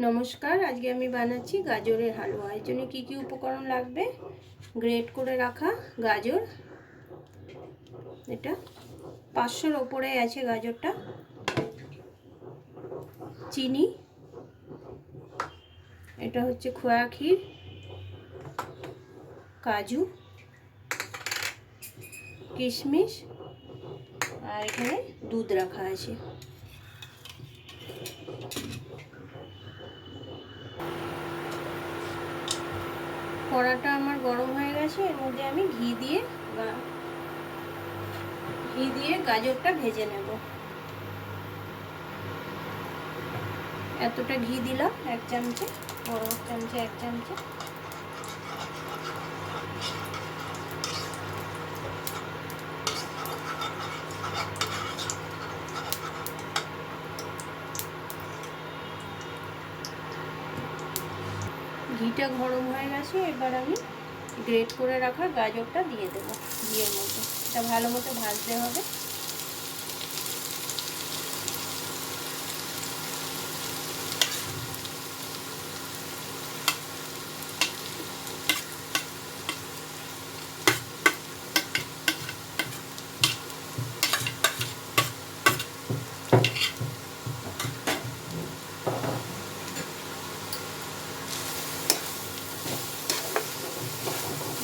নমস্কার, আজকে আমি বানাচ্ছি গাজরের হালুয়া। এর জন্য কী কী উপকরণ লাগবে: গ্রেট করে রাখা গাজর, এটা 500-র ওপরে আছে গাজরটা, চিনি, এটা হচ্ছে খোয়া ক্ষীর, কাজু, কিশমিশ, আর এখানে দুধ রাখা আছে। কড়াটা আমার গরম হয়ে গেছে, এর মধ্যে আমি ঘি দিয়ে গাজরটা ভেজে নেব। এতটা ঘি দিলাম, 1 চামচে, বড় চামচে 1 চামচে। ঘিটা গরম হয়ে গেছে, এবার আমি গ্রেট করে রাখা গাজরটা দিয়ে দেবো ঘিয়ের মধ্যে। এটা ভালো মতো ভাজতে হবে।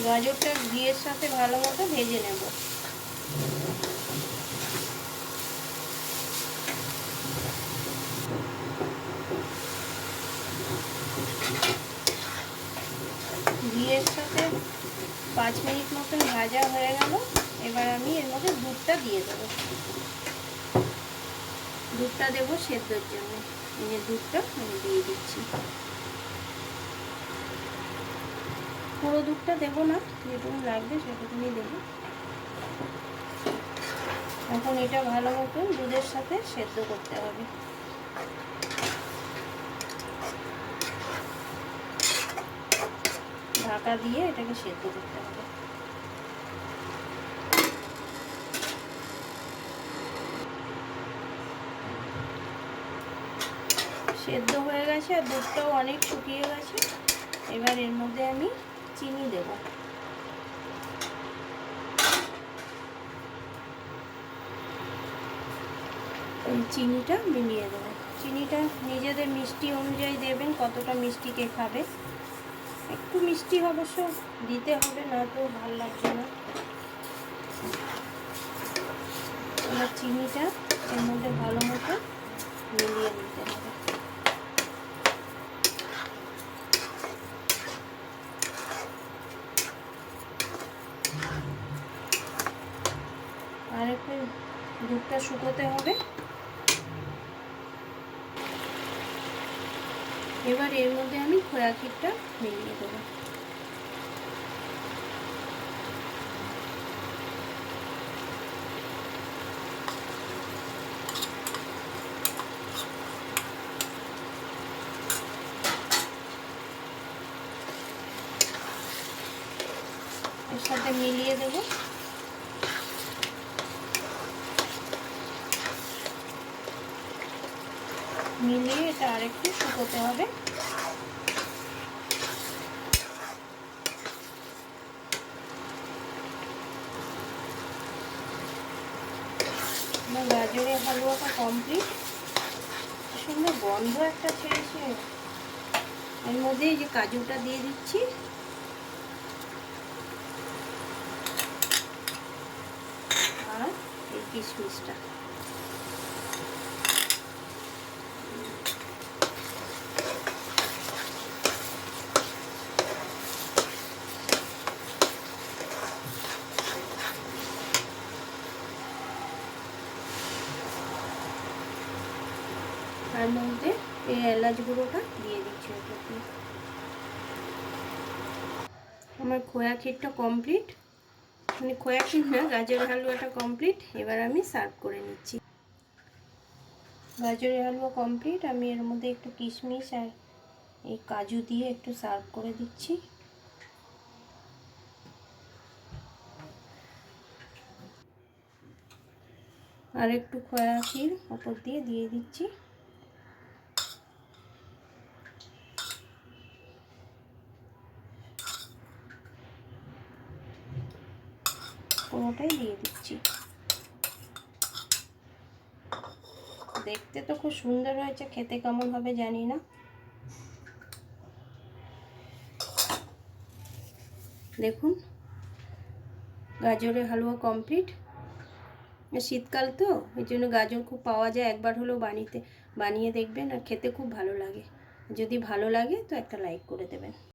গাজরটা ঘিয়ের সাথে ভালো মতো ভেজে নেব। ঘিয়ের সাথে 5 মিনিট মতন ভাজা হয়ে গেল। এবার আমি এর মধ্যে দুধটা দিয়ে দেবো। দুধটা দেবো সেদ্ধর জন্য। এই যে দুধটা আমি দিয়ে দিচ্ছি। পুরো দুধটা দেবো না, যেটুকু লাগবে সেটুকুনি দেবো। এখন এটা ভালো মতন দুধের সাথে সেদ্ধ করতে হবে। ঢাকা দিয়ে এটাকে সেদ্ধ করতে হবে। সেদ্ধ হয়ে গেছে আর দুধটাও অনেক শুকিয়ে গেছে। এবার এর মধ্যে আমি চিনি দেব। এই চিনিটা মিলিয়ে দেবো। চিনিটা নিজেদের মিষ্টি অনুযায়ী দেবেন, কতটা মিষ্টি কে খাবে। একটু মিষ্টি অবশ্য দিতে হবে, না তো ভালো লাগবে না। এবার চিনিটা এর মধ্যে ভালো মতো মিলিয়ে নিতে হবে। আর একটু দুধটা শুকোতে হবে। এবার এর মধ্যে আমি খোয়া ক্ষীরটা মিলিয়ে দেবো। এর সাথে মিলিয়ে দেবো। মিলিয়ে এটা আরেকটু শুকোতে হবে। গাজরের হালুয়াটা কমপ্লিট। সুন্দর গন্ধ একটা ছেড়েছে। এর মধ্যে এই যে কাজুটা দিয়ে দিচ্ছি, আর এই কিশমিশটা। তার মধ্যে এই এলাচ গুঁড়োটা দিয়ে দিচ্ছি। আমার খোয়া ক্ষীরটা কমপ্লিট, মানে খোয়া ক্ষীর না, গাজরের হালুয়াটা কমপ্লিট। এবার আমি সার্ভ করে নিচ্ছি। গাজরের হালুয়া কমপ্লিট। আমি এর মধ্যে একটু কিশমিশ আর এই কাজু দিয়ে একটু সার্ভ করে দিচ্ছি। আর একটু খোয়া ক্ষীর ওপর দিয়ে দিচ্ছি। পুরোটাই দিয়ে দিচ্ছি। দেখতে তো খুব সুন্দর হয়েছে, খেতে কেমন হবে জানি না। দেখুন গাজরের হালুয়া কমপ্লিট। শীতকাল তো এই জন্য গাজর খুব পাওয়া যায়, একবার হলেও বানিয়ে দেখবেন, আর খেতে খুব ভালো লাগে। যদি ভালো লাগে তো একটা লাইক করে দেবেন।